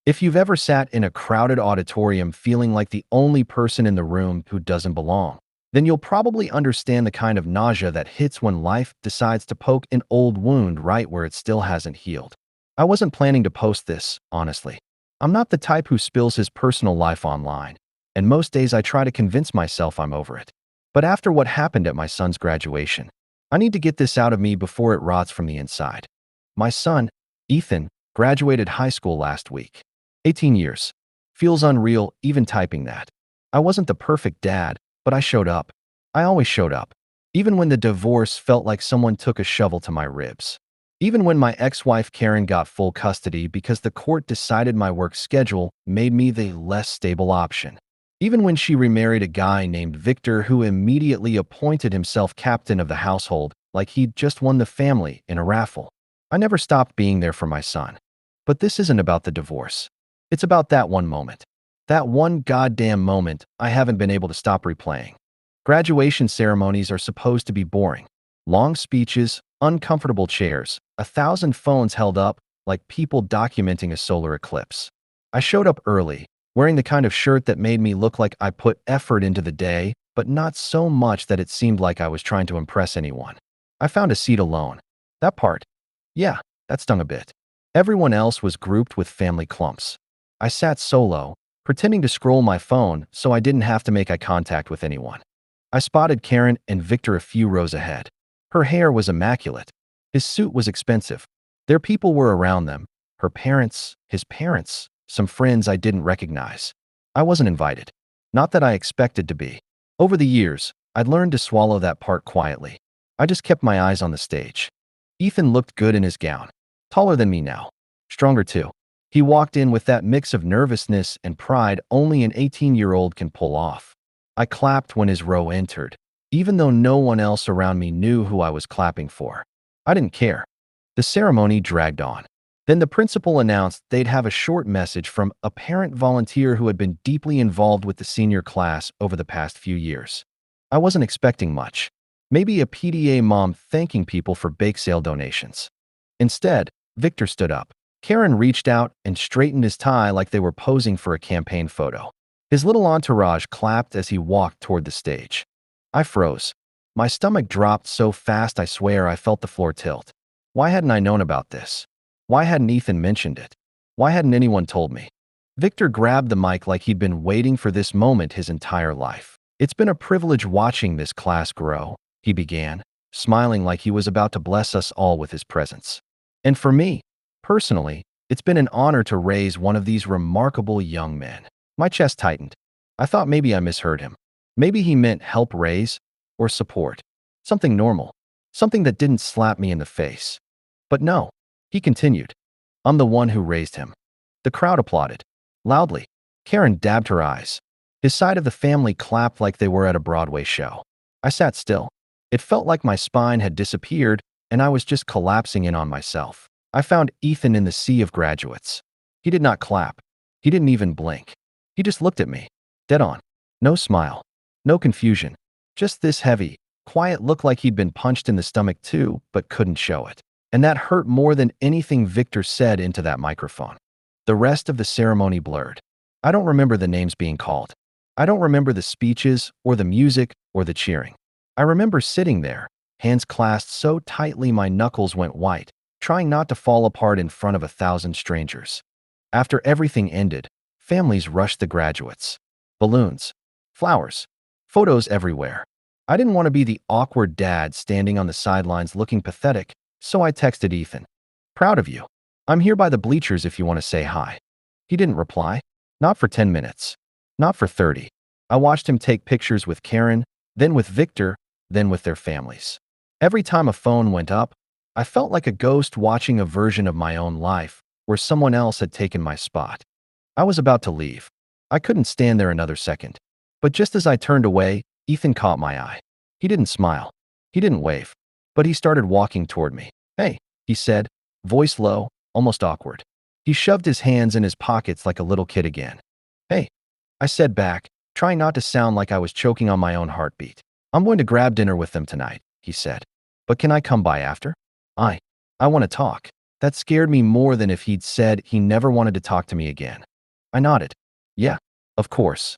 If you've ever sat in a crowded auditorium feeling like the only person in the room who doesn't belong, then you'll probably understand the kind of nausea that hits when life decides to poke an old wound right where it still hasn't healed. I wasn't planning to post this, honestly. I'm not the type who spills his personal life online, and most days I try to convince myself I'm over it. But after what happened at my son's graduation, I need to get this out of me before it rots from the inside. My son, Ethan, graduated high school last week. 18 years. Feels unreal even typing that. I wasn't the perfect dad, but I showed up. I always showed up. Even when the divorce felt like someone took a shovel to my ribs. Even when my ex-wife Karen got full custody because the court decided my work schedule made me the less stable option. Even when she remarried a guy named Victor who immediately appointed himself captain of the household like he'd just won the family in a raffle. I never stopped being there for my son. But this isn't about the divorce. It's about that one moment. That one goddamn moment I haven't been able to stop replaying. Graduation ceremonies are supposed to be boring. Long speeches, uncomfortable chairs, 1,000 phones held up like people documenting a solar eclipse. I showed up early, wearing the kind of shirt that made me look like I put effort into the day, but not so much that it seemed like I was trying to impress anyone. I found a seat alone. That part. Yeah, that stung a bit. Everyone else was grouped with family clumps. I sat solo, pretending to scroll my phone so I didn't have to make eye contact with anyone. I spotted Karen and Victor a few rows ahead. Her hair was immaculate. His suit was expensive. Their people were around them. Her parents, his parents, some friends I didn't recognize. I wasn't invited. Not that I expected to be. Over the years, I'd learned to swallow that part quietly. I just kept my eyes on the stage. Ethan looked good in his gown. Taller than me now. Stronger too. He walked in with that mix of nervousness and pride only an 18-year-old can pull off. I clapped when his row entered, even though no one else around me knew who I was clapping for. I didn't care. The ceremony dragged on. Then the principal announced they'd have a short message from a parent volunteer who had been deeply involved with the senior class over the past few years. I wasn't expecting much. Maybe a PTA mom thanking people for bake sale donations. Instead, Victor stood up. Karen reached out and straightened his tie like they were posing for a campaign photo. His little entourage clapped as he walked toward the stage. I froze. My stomach dropped so fast I swear I felt the floor tilt. Why hadn't I known about this? Why hadn't Ethan mentioned it? Why hadn't anyone told me? Victor grabbed the mic like he'd been waiting for this moment his entire life. It's been a privilege watching this class grow, he began, smiling like he was about to bless us all with his presence. And for me, personally, it's been an honor to raise one of these remarkable young men. My chest tightened. I thought maybe I misheard him. Maybe he meant help raise or support. Something normal. Something that didn't slap me in the face. But no, he continued. I'm the one who raised him. The crowd applauded. Loudly. Karen dabbed her eyes. His side of the family clapped like they were at a Broadway show. I sat still. It felt like my spine had disappeared and I was just collapsing in on myself. I found Ethan in the sea of graduates. He did not clap. He didn't even blink. He just looked at me. Dead on. No smile. No confusion. Just this heavy, quiet look like he'd been punched in the stomach too, but couldn't show it. And that hurt more than anything Victor said into that microphone. The rest of the ceremony blurred. I don't remember the names being called. I don't remember the speeches or the music or the cheering. I remember sitting there, hands clasped so tightly my knuckles went white, trying not to fall apart in front of 1,000 strangers. After everything ended, families rushed the graduates. Balloons. Flowers. Photos everywhere. I didn't want to be the awkward dad standing on the sidelines looking pathetic, so I texted Ethan. Proud of you. I'm here by the bleachers if you want to say hi. He didn't reply. Not for 10 minutes. Not for 30. I watched him take pictures with Karen, then with Victor, then with their families. Every time a phone went up, I felt like a ghost watching a version of my own life where someone else had taken my spot. I was about to leave. I couldn't stand there another second. But just as I turned away, Ethan caught my eye. He didn't smile. He didn't wave. But he started walking toward me. Hey, he said, voice low, almost awkward. He shoved his hands in his pockets like a little kid again. Hey, I said back, trying not to sound like I was choking on my own heartbeat. I'm going to grab dinner with them tonight, he said. But can I come by after? I want to talk. That scared me more than if he'd said he never wanted to talk to me again. I nodded. Yeah, of course.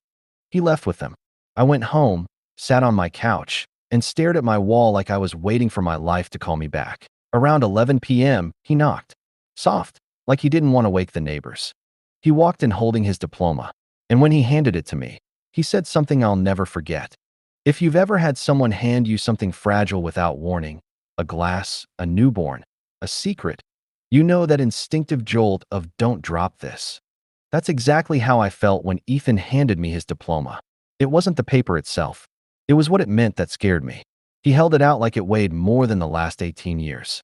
He left with them. I went home, sat on my couch, and stared at my wall like I was waiting for my life to call me back. Around 11 p.m., he knocked. Soft, like he didn't want to wake the neighbors. He walked in holding his diploma, and when he handed it to me, he said something I'll never forget. If you've ever had someone hand you something fragile without warning, a glass, a newborn, a secret, you know that instinctive jolt of "don't drop this." That's exactly how I felt when Ethan handed me his diploma. It wasn't the paper itself. It was what it meant that scared me. He held it out like it weighed more than the last 18 years.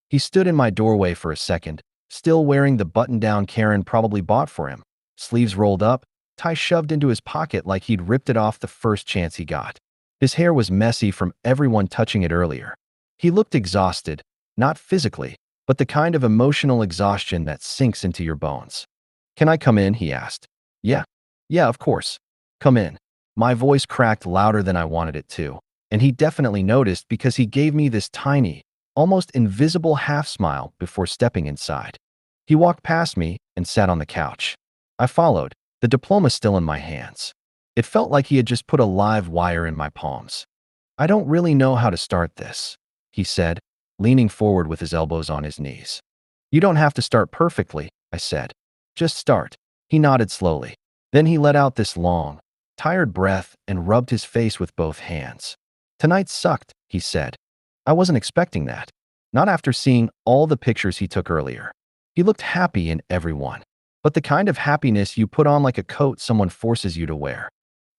He stood in my doorway for a second, still wearing the button-down Karen probably bought for him, sleeves rolled up, tie shoved into his pocket like he'd ripped it off the first chance he got. His hair was messy from everyone touching it earlier. He looked exhausted, not physically, but the kind of emotional exhaustion that sinks into your bones. "Can I come in?" he asked. Yeah. Yeah, of course. Come in." My voice cracked louder than I wanted it to, and he definitely noticed because he gave me this tiny, almost invisible half-smile before stepping inside. He walked past me and sat on the couch. I followed, the diploma still in my hands. It felt like he had just put a live wire in my palms. "I don't really know how to start this," he said, leaning forward with his elbows on his knees. "You don't have to start perfectly," I said. "Just start." He nodded slowly. Then he let out this long, tired breath and rubbed his face with both hands. "Tonight sucked," he said. I wasn't expecting that. Not after seeing all the pictures he took earlier. He looked happy in every one. But the kind of happiness you put on like a coat someone forces you to wear.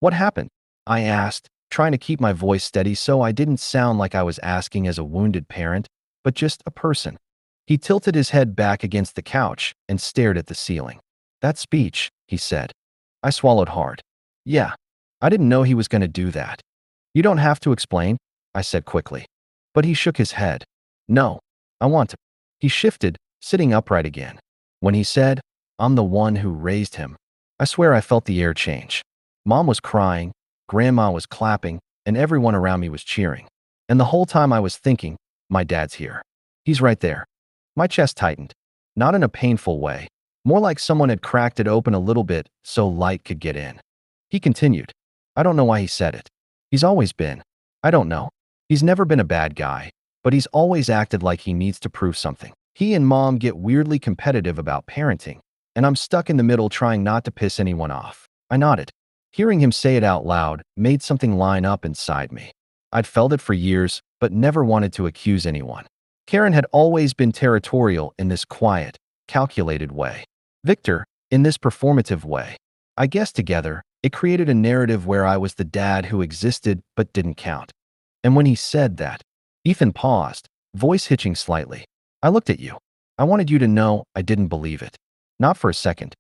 "What happened?" I asked, trying to keep my voice steady so I didn't sound like I was asking as a wounded parent, but just a person. He tilted his head back against the couch and stared at the ceiling. "That speech," he said. I swallowed hard. "Yeah, I didn't know he was going to do that." "You don't have to explain," I said quickly. But he shook his head. "No, I want to." He shifted, sitting upright again. When he said, "I'm the one who raised him," I swear I felt the air change. Mom was crying, Grandma was clapping, and everyone around me was cheering. And the whole time I was thinking, my dad's here. He's right there. My chest tightened. Not in a painful way. More like someone had cracked it open a little bit so light could get in. He continued. "I don't know why he said it. He's always been. I don't know. He's never been a bad guy, but he's always acted like he needs to prove something. He and Mom get weirdly competitive about parenting, and I'm stuck in the middle trying not to piss anyone off." I nodded. Hearing him say it out loud made something line up inside me. I'd felt it for years, but never wanted to accuse anyone. Karen had always been territorial in this quiet, calculated way. Victor, in this performative way. I guess together, it created a narrative where I was the dad who existed but didn't count. And when he said that, Ethan paused, voice hitching slightly. "I looked at you. I wanted you to know I didn't believe it." Not for a second.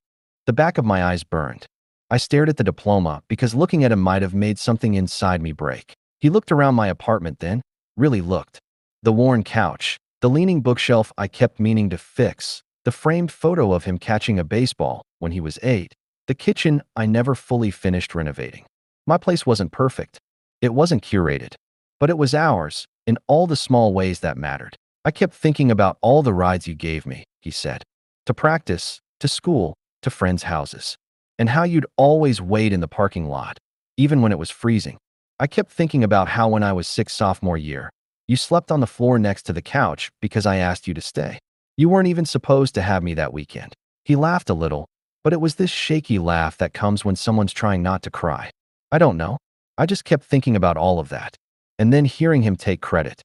The back of my eyes burned. I stared at the diploma because looking at him might have made something inside me break. He looked around my apartment then, really looked. The worn couch, the leaning bookshelf I kept meaning to fix, the framed photo of him catching a baseball when he was 8, the kitchen I never fully finished renovating. My place wasn't perfect. It wasn't curated. But it was ours, in all the small ways that mattered. "I kept thinking about all the rides you gave me," he said. "To practice, to school, to friends' houses. And how you'd always wait in the parking lot, even when it was freezing. I kept thinking about how when I was sick sophomore year, you slept on the floor next to the couch because I asked you to stay. You weren't even supposed to have me that weekend." He laughed a little, but it was this shaky laugh that comes when someone's trying not to cry. I don't know. I just kept thinking about all of that. And then hearing him take credit.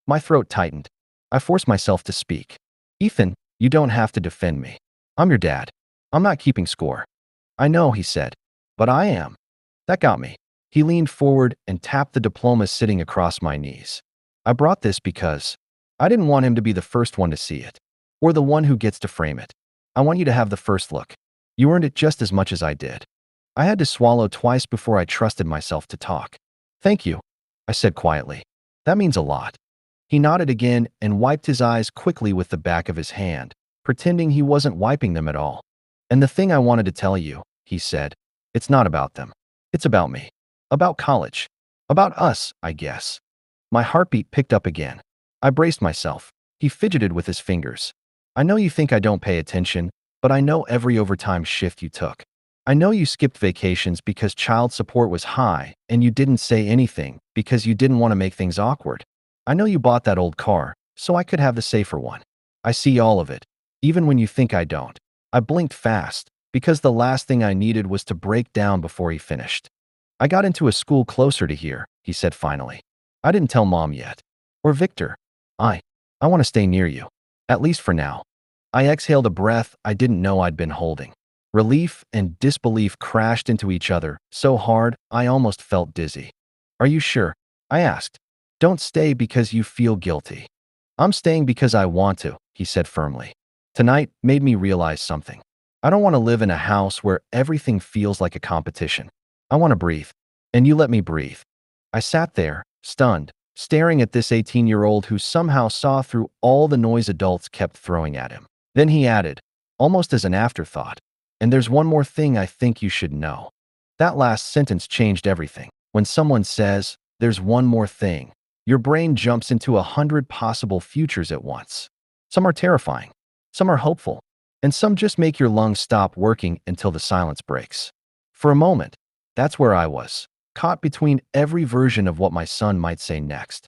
My throat tightened. I forced myself to speak. "Ethan, you don't have to defend me. I'm your dad. I'm not keeping score." "I know," he said, "but I am." That got me. He leaned forward and tapped the diploma sitting across my knees. "I brought this because I didn't want him to be the first one to see it, or the one who gets to frame it. I want you to have the first look. You earned it just as much as I did." I had to swallow twice before I trusted myself to talk. "Thank you," I said quietly. "That means a lot." He nodded again and wiped his eyes quickly with the back of his hand, pretending he wasn't wiping them at all. "And the thing I wanted to tell you," he said, "it's not about them. It's about me. About college. About us, I guess." My heartbeat picked up again. I braced myself. He fidgeted with his fingers. I know you think I don't pay attention, but I know every overtime shift you took. I know you skipped vacations because child support was high and you didn't say anything because you didn't want to make things awkward. I know you bought that old car so I could have the safer one. I see all of it, even when you think I don't. I blinked fast because the last thing I needed was to break down before he finished. I got into a school closer to here, he said finally. I didn't tell Mom yet. Or Victor. I. I want to stay near you. At least for now. I exhaled a breath I didn't know I'd been holding. Relief and disbelief crashed into each other so hard I almost felt dizzy. Are you sure? I asked. Don't stay because you feel guilty. I'm staying because I want to, he said firmly. Tonight made me realize something. I don't want to live in a house where everything feels like a competition. I want to breathe. And you let me breathe. I sat there, stunned, staring at this 18-year-old who somehow saw through all the noise adults kept throwing at him. Then he added, almost as an afterthought, and there's one more thing I think you should know. That last sentence changed everything. When someone says, there's one more thing, your brain jumps into 100 possible futures at once. Some are terrifying, some are hopeful, and some just make your lungs stop working until the silence breaks. For a moment, that's where I was, caught between every version of what my son might say next.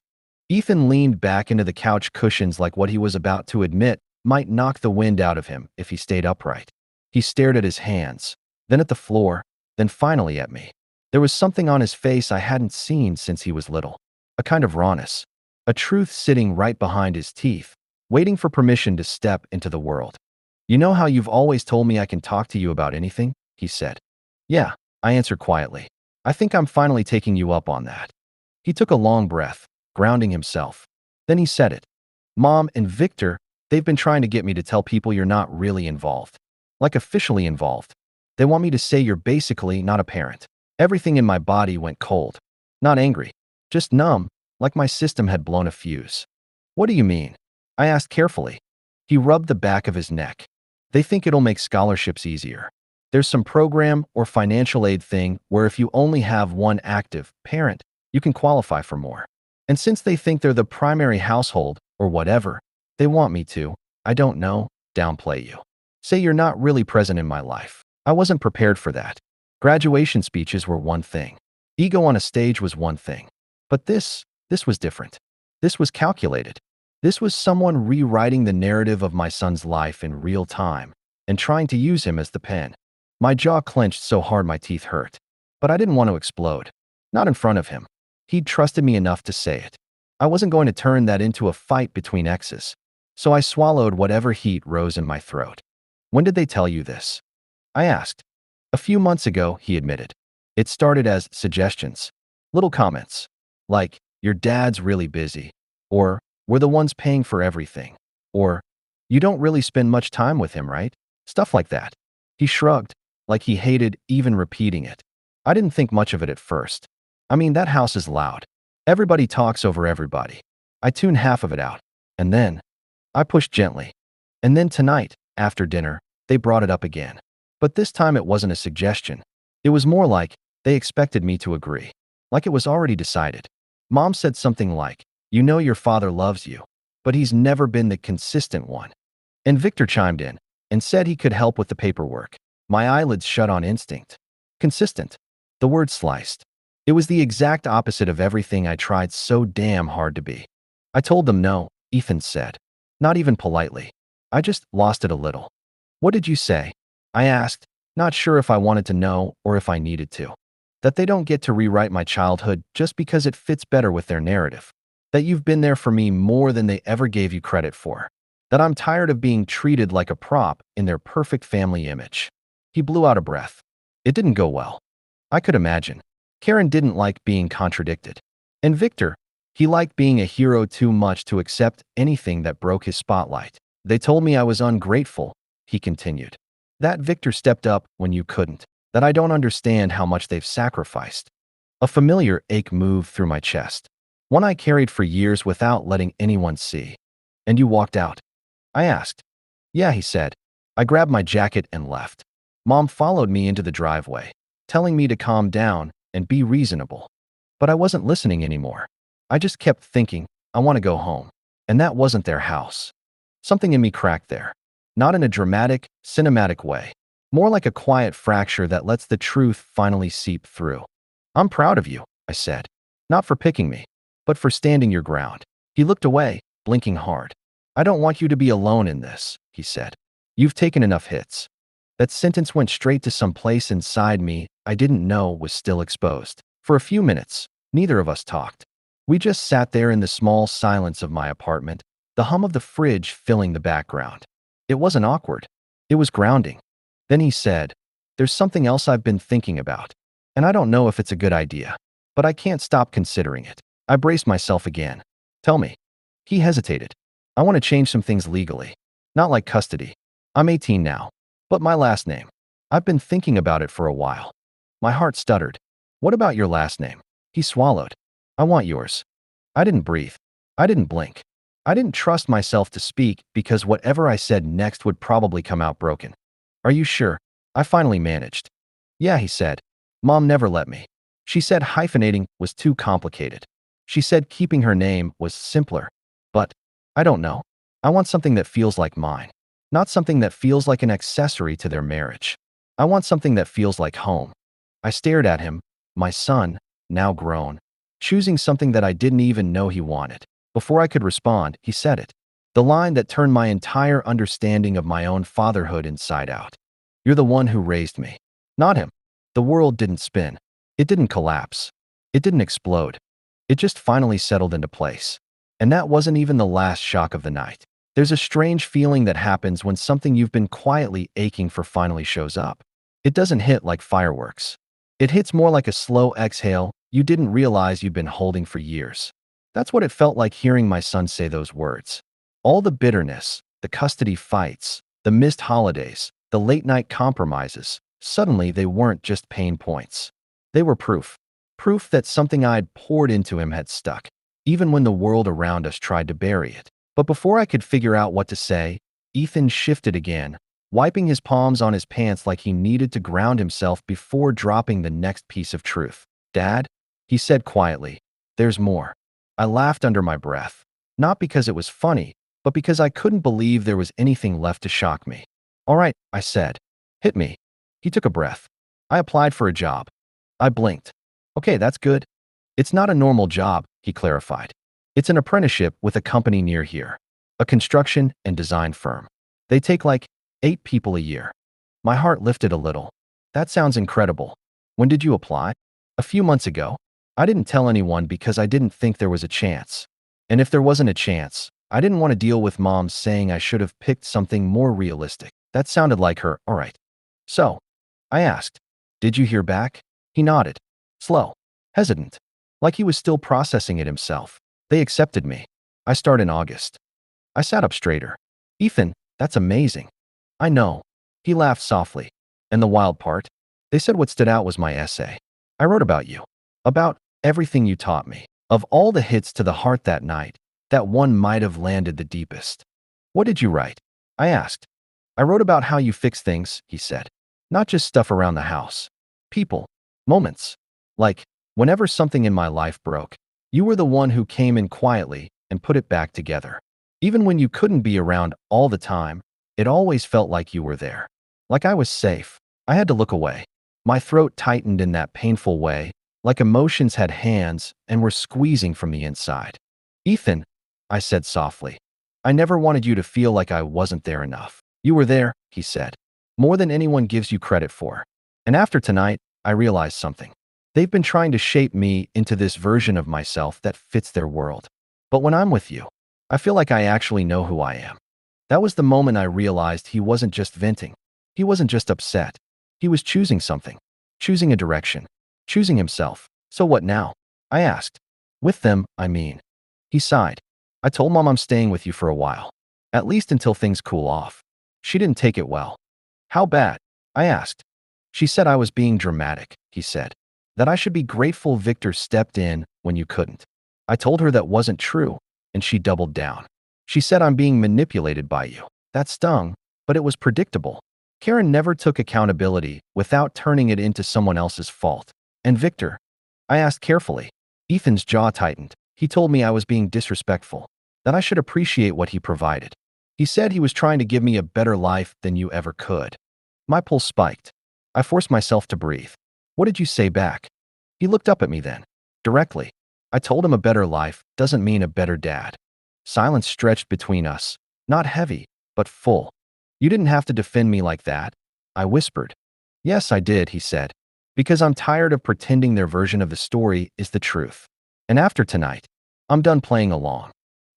Ethan leaned back into the couch cushions like what he was about to admit might knock the wind out of him if he stayed upright. He stared at his hands, then at the floor, then finally at me. There was something on his face I hadn't seen since he was little. A kind of rawness. A truth sitting right behind his teeth, waiting for permission to step into the world. You know how you've always told me I can talk to you about anything? He said. Yeah, I answered quietly. I think I'm finally taking you up on that. He took a long breath, grounding himself. Then he said it. Mom and Victor, they've been trying to get me to tell people you're not really involved. Like officially involved. They want me to say you're basically not a parent. Everything in my body went cold. Not angry. Just numb, like my system had blown a fuse. What do you mean? I asked carefully. He rubbed the back of his neck. They think it'll make scholarships easier. There's some program or financial aid thing where if you only have one active parent, you can qualify for more. And since they think they're the primary household, or whatever, they want me to, I don't know, downplay you. Say you're not really present in my life. I wasn't prepared for that. Graduation speeches were one thing. Ego on a stage was one thing. But this was different. This was calculated. This was someone rewriting the narrative of my son's life in real time and trying to use him as the pen. My jaw clenched so hard my teeth hurt. But I didn't want to explode. Not in front of him. He'd trusted me enough to say it. I wasn't going to turn that into a fight between exes. So I swallowed whatever heat rose in my throat. When did they tell you this? I asked. A few months ago, he admitted. It started as suggestions. Little comments. Like, your dad's really busy. Or, we're the ones paying for everything. Or, you don't really spend much time with him, right? Stuff like that. He shrugged, like he hated even repeating it. I didn't think much of it at first. I mean, that house is loud. Everybody talks over everybody. I tuned half of it out. And then, I pushed gently. And then tonight, after dinner, they brought it up again. But this time it wasn't a suggestion. It was more like they expected me to agree. Like it was already decided. Mom said something like, you know your father loves you, but he's never been the consistent one. And Victor chimed in and said he could help with the paperwork. My eyelids shut on instinct. Consistent. The word sliced. It was the exact opposite of everything I tried so damn hard to be. I told them no, Ethan said. Not even politely. I just lost it a little. What did you say? I asked, not sure if I wanted to know or if I needed to. That they don't get to rewrite my childhood just because it fits better with their narrative. That you've been there for me more than they ever gave you credit for. That I'm tired of being treated like a prop in their perfect family image. He blew out a breath. It didn't go well. I could imagine. Karen didn't like being contradicted. And Victor, he liked being a hero too much to accept anything that broke his spotlight. They told me I was ungrateful, he continued. That Victor stepped up when you couldn't. That I don't understand how much they've sacrificed. A familiar ache moved through my chest. One I carried for years without letting anyone see. And you walked out? I asked. Yeah, he said. I grabbed my jacket and left. Mom followed me into the driveway, telling me to calm down and be reasonable. But I wasn't listening anymore. I just kept thinking, I want to go home. And that wasn't their house. Something in me cracked there. not in a dramatic, cinematic way. More like a quiet fracture that lets the truth finally seep through. I'm proud of you, I said. Not for picking me, but for standing your ground. He looked away, blinking hard. I don't want you to be alone in this, he said. You've taken enough hits. That sentence went straight to some place inside me I didn't know was still exposed. For a few minutes, neither of us talked. We just sat there in the small silence of my apartment, the hum of the fridge filling the background. It wasn't awkward. It was grounding. Then he said, "There's something else I've been thinking about, and I don't know if it's a good idea, but I can't stop considering it." I braced myself again. "Tell me." He hesitated. "I want to change some things legally. Not like custody. I'm 18 now, but my last name. I've been thinking about it for a while." My heart stuttered. "What about your last name?" He swallowed. "I want yours." I didn't breathe. I didn't blink. I didn't trust myself to speak because whatever I said next would probably come out broken. "Are you sure?" I finally managed. "Yeah," he said. "Mom never let me. She said hyphenating was too complicated. She said keeping her name was simpler. But I don't know. I want something that feels like mine, not something that feels like an accessory to their marriage. I want something that feels like home." I stared at him, my son, now grown, choosing something that I didn't even know he wanted. Before I could respond, he said it. The line that turned my entire understanding of my own fatherhood inside out. "You're the one who raised me." Not him. The world didn't spin. It didn't collapse. It didn't explode. It just finally settled into place. And that wasn't even the last shock of the night. There's a strange feeling that happens when something you've been quietly aching for finally shows up. It doesn't hit like fireworks. It hits more like a slow exhale you didn't realize you'd been holding for years. That's what it felt like hearing my son say those words. All the bitterness, the custody fights, the missed holidays, the late-night compromises, suddenly they weren't just pain points. They were proof. Proof that something I'd poured into him had stuck, even when the world around us tried to bury it. But before I could figure out what to say, Ethan shifted again, wiping his palms on his pants like he needed to ground himself before dropping the next piece of truth. "Dad," he said quietly, "there's more." I laughed under my breath, not because it was funny, but because I couldn't believe there was anything left to shock me. "All right," I said. "Hit me." He took a breath. "I applied for a job." I blinked. "Okay, that's good." "It's not a normal job," he clarified. "It's an apprenticeship with a company near here, a construction and design firm. They take like 8 people a year." My heart lifted a little. "That sounds incredible. When did you apply?" "A few months ago." I didn't tell anyone because I didn't think there was a chance. And if there wasn't a chance, I didn't want to deal with Mom saying I should have picked something more realistic. That sounded like her, "All right." "So," I asked, "did you hear back?" He nodded. Slow. Hesitant. Like he was still processing it himself. "They accepted me. I start in August." I sat up straighter. "Ethan, that's amazing." "I know." He laughed softly. "And the wild part? They said what stood out was my essay. I wrote about you. About everything you taught me. Of all the hits to the heart that night, that one might have landed the deepest." "What did you write?" I asked. "I wrote about how you fix things," he said. "Not just stuff around the house. People. Moments. Like, whenever something in my life broke, you were the one who came in quietly and put it back together. Even when you couldn't be around all the time, it always felt like you were there. Like I was safe." I had to look away. My throat tightened in that painful way, like emotions had hands and were squeezing from the inside. "Ethan," I said softly, "I never wanted you to feel like I wasn't there enough. You were there," he said, "more than anyone gives you credit for." And after tonight, I realized something. They've been trying to shape me into this version of myself that fits their world. But when I'm with you, I feel like I actually know who I am. That was the moment I realized he wasn't just venting. He wasn't just upset. He was choosing something. Choosing a direction. Choosing himself. "So what now?" I asked. "With them, I mean." He sighed. "I told Mom I'm staying with you for a while. At least until things cool off." She didn't take it well. "How bad?" I asked. "She said I was being dramatic," he said. "That I should be grateful Victor stepped in when you couldn't." I told her that wasn't true, and she doubled down. "She said I'm being manipulated by you." That stung, but it was predictable. Karen never took accountability without turning it into someone else's fault. "And Victor?" I asked carefully. Ethan's jaw tightened. "He told me I was being disrespectful, that I should appreciate what he provided." He said he was trying to give me a better life than you ever could. My pulse spiked. I forced myself to breathe. What did you say back? He looked up at me then, directly. I told him a better life doesn't mean a better dad. Silence stretched between us, not heavy, but full. You didn't have to defend me like that, I whispered. Yes, I did, he said, because I'm tired of pretending their version of the story is the truth. And after tonight, I'm done playing along.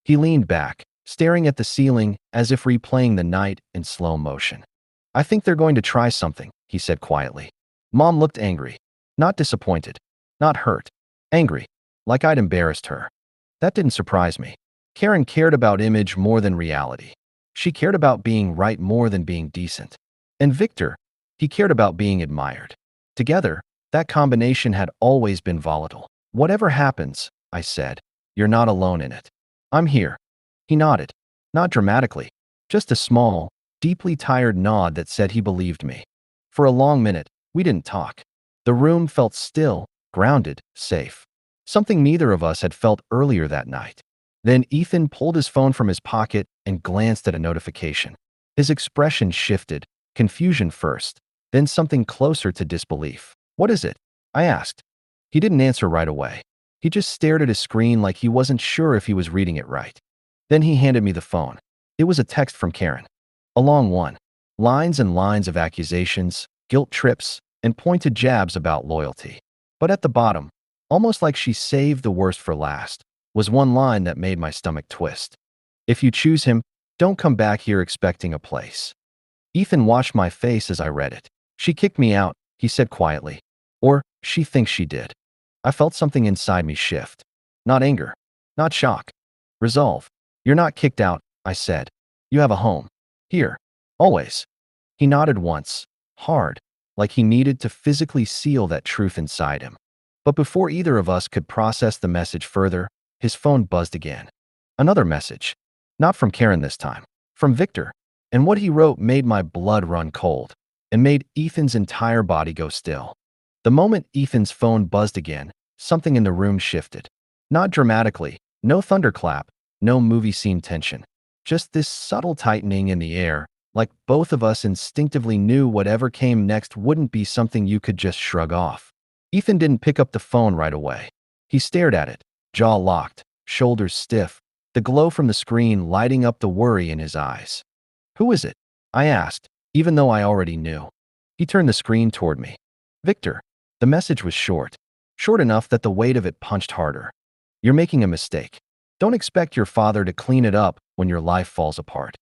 He leaned back, staring at the ceiling as if replaying the night in slow motion. I think they're going to try something, he said quietly. Mom looked angry, not disappointed, not hurt, angry, like I'd embarrassed her. That didn't surprise me. Karen cared about image more than reality. She cared about being right more than being decent. And Victor, he cared about being admired. Together, that combination had always been volatile. Whatever happens, I said, you're not alone in it. I'm here. He nodded, not dramatically, just a small, deeply tired nod that said he believed me. For a long minute, we didn't talk. The room felt still, grounded, safe. Something neither of us had felt earlier that night. Then Ethan pulled his phone from his pocket and glanced at a notification. His expression shifted, confusion first, then something closer to disbelief. What is it? I asked. He didn't answer right away. He just stared at his screen like he wasn't sure if he was reading it right. Then he handed me the phone. It was a text from Karen. A long one. Lines and lines of accusations, guilt trips, and pointed jabs about loyalty. But at the bottom, almost like she saved the worst for last, was one line that made my stomach twist. If you choose him, don't come back here expecting a place. Ethan watched my face as I read it. She kicked me out, he said quietly. Or, she thinks she did. I felt something inside me shift. Not anger. Not shock. Resolve. You're not kicked out, I said. You have a home. Here. Always. He nodded once. Hard. Like he needed to physically seal that truth inside him. But before either of us could process the message further, his phone buzzed again. Another message. Not from Karen this time. From Victor. And what he wrote made my blood run cold. And made Ethan's entire body go still. The moment Ethan's phone buzzed again, something in the room shifted. Not dramatically. No thunderclap. No movie scene tension. Just this subtle tightening in the air, like both of us instinctively knew whatever came next wouldn't be something you could just shrug off. Ethan didn't pick up the phone right away. He stared at it, jaw locked, shoulders stiff, the glow from the screen lighting up the worry in his eyes. Who is it? I asked, even though I already knew. He turned the screen toward me. Victor. The message was short. Short enough that the weight of it punched harder. You're making a mistake. Don't expect your father to clean it up when your life falls apart.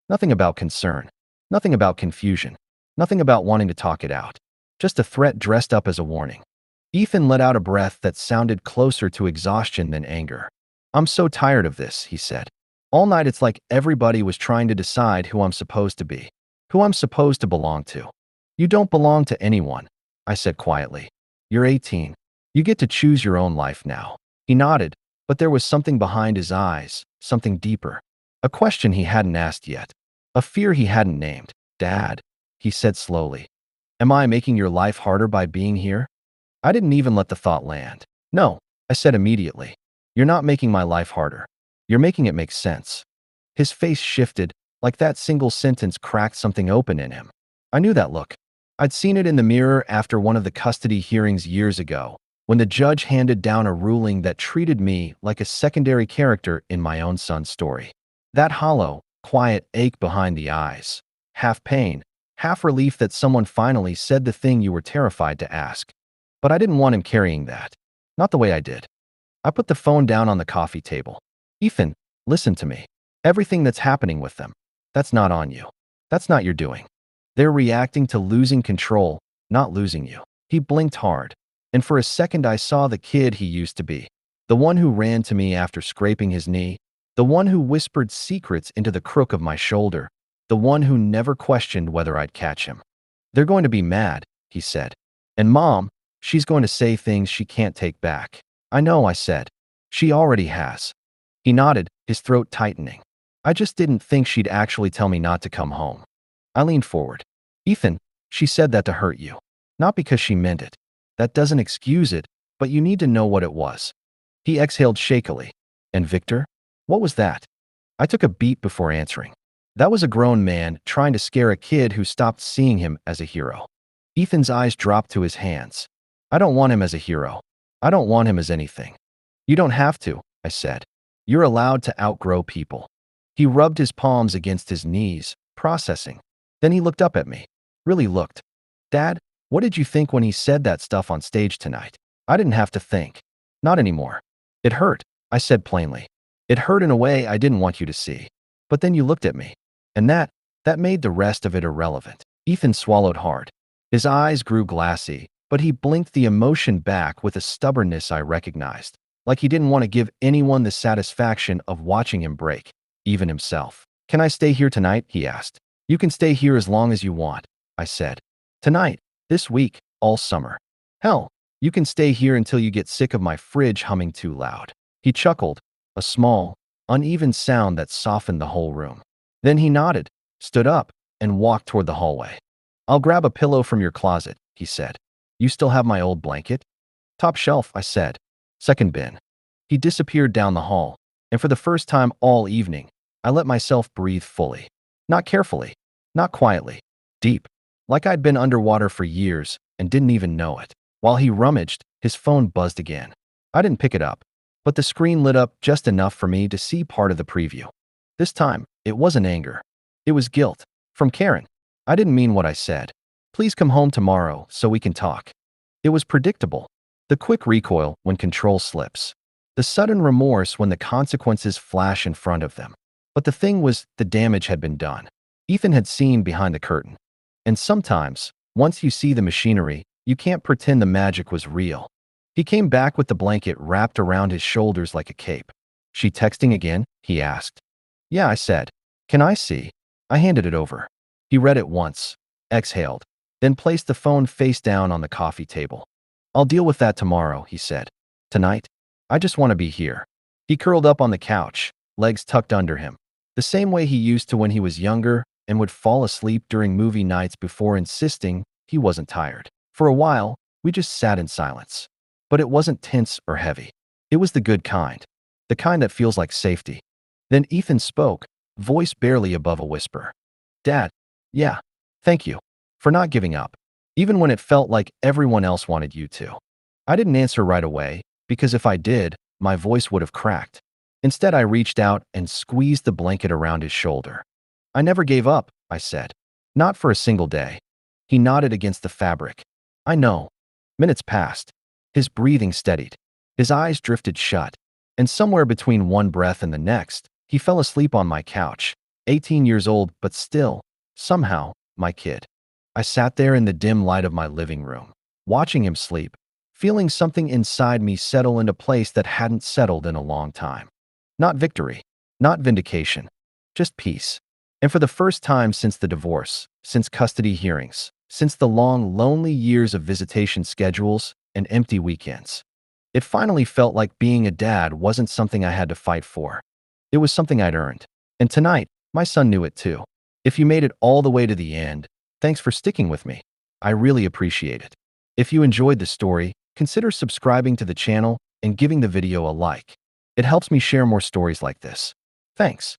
Nothing about concern. Nothing about confusion. Nothing about wanting to talk it out. Just a threat dressed up as a warning. Ethan let out a breath that sounded closer to exhaustion than anger. I'm so tired of this, he said. All night it's like everybody was trying to decide who I'm supposed to be. Who I'm supposed to belong to. You don't belong to anyone, I said quietly. You're 18. You get to choose your own life now. He nodded, but there was something behind his eyes, something deeper. A question he hadn't asked yet. A fear he hadn't named. Dad, he said slowly. Am I making your life harder by being here? I didn't even let the thought land. No, I said immediately. You're not making my life harder. You're making it make sense. His face shifted, like that single sentence cracked something open in him. I knew that look. I'd seen it in the mirror after one of the custody hearings years ago, when the judge handed down a ruling that treated me like a secondary character in my own son's story. That hollow, quiet ache behind the eyes. Half pain, half relief that someone finally said the thing you were terrified to ask. But I didn't want him carrying that. Not the way I did. I put the phone down on the coffee table. Ethan, listen to me. Everything that's happening with them, that's not on you. That's not your doing. They're reacting to losing control, not losing you. He blinked hard, and for a second I saw the kid he used to be. The one who ran to me after scraping his knee. The one who whispered secrets into the crook of my shoulder. The one who never questioned whether I'd catch him. They're going to be mad, he said. And Mom, she's going to say things she can't take back. I know, I said. She already has. He nodded, his throat tightening. I just didn't think she'd actually tell me not to come home. I leaned forward. Ethan, she said that to hurt you. Not because she meant it. That doesn't excuse it, but you need to know what it was. He exhaled shakily. And Victor? What was that? I took a beat before answering. That was a grown man trying to scare a kid who stopped seeing him as a hero. Ethan's eyes dropped to his hands. I don't want him as a hero. I don't want him as anything. You don't have to, I said. You're allowed to outgrow people. He rubbed his palms against his knees, processing. Then he looked up at me. Really looked. Dad, what did you think when he said that stuff on stage tonight? I didn't have to think. Not anymore. It hurt, I said plainly. It hurt in a way I didn't want you to see. But then you looked at me. And that made the rest of it irrelevant. Ethan swallowed hard. His eyes grew glassy, but he blinked the emotion back with a stubbornness I recognized, like he didn't want to give anyone the satisfaction of watching him break, even himself. Can I stay here tonight? He asked. You can stay here as long as you want, I said. Tonight, this week, all summer. Hell, you can stay here until you get sick of my fridge humming too loud. He chuckled, a small, uneven sound that softened the whole room. Then he nodded, stood up, and walked toward the hallway. I'll grab a pillow from your closet, he said. You still have my old blanket? Top shelf, I said. Second bin. He disappeared down the hall, and for the first time all evening, I let myself breathe fully. Not carefully, not quietly, deep, like I'd been underwater for years and didn't even know it. While he rummaged, his phone buzzed again. I didn't pick it up, but the screen lit up just enough for me to see part of the preview. This time, it wasn't anger. It was guilt. From Karen. I didn't mean what I said. Please come home tomorrow so we can talk. It was predictable. The quick recoil when control slips. The sudden remorse when the consequences flash in front of them. But the thing was, the damage had been done. Ethan had seen behind the curtain. And sometimes, once you see the machinery, you can't pretend the magic was real. He came back with the blanket wrapped around his shoulders like a cape. She texting again? He asked. Yeah, I said. Can I see? I handed it over. He read it once, exhaled, then placed the phone face down on the coffee table. I'll deal with that tomorrow, he said. Tonight, I just want to be here. He curled up on the couch, legs tucked under him, the same way he used to when he was younger and would fall asleep during movie nights before insisting he wasn't tired. For a while, we just sat in silence. But it wasn't tense or heavy. It was the good kind, the kind that feels like safety. Then Ethan spoke, voice barely above a whisper. Dad, yeah, thank you for not giving up, even when it felt like everyone else wanted you to. I didn't answer right away, because if I did, my voice would have cracked. Instead, I reached out and squeezed the blanket around his shoulder. I never gave up, I said. Not for a single day. He nodded against the fabric. I know. Minutes passed. His breathing steadied. His eyes drifted shut. And somewhere between one breath and the next, he fell asleep on my couch, 18 years old, but still, somehow, my kid. I sat there in the dim light of my living room, watching him sleep, feeling something inside me settle into place that hadn't settled in a long time. Not victory, not vindication, just peace. And for the first time since the divorce, since custody hearings, since the long, lonely years of visitation schedules and empty weekends, it finally felt like being a dad wasn't something I had to fight for. It was something I'd earned. And tonight, my son knew it too. If you made it all the way to the end, thanks for sticking with me. I really appreciate it. If you enjoyed the story, consider subscribing to the channel and giving the video a like. It helps me share more stories like this. Thanks.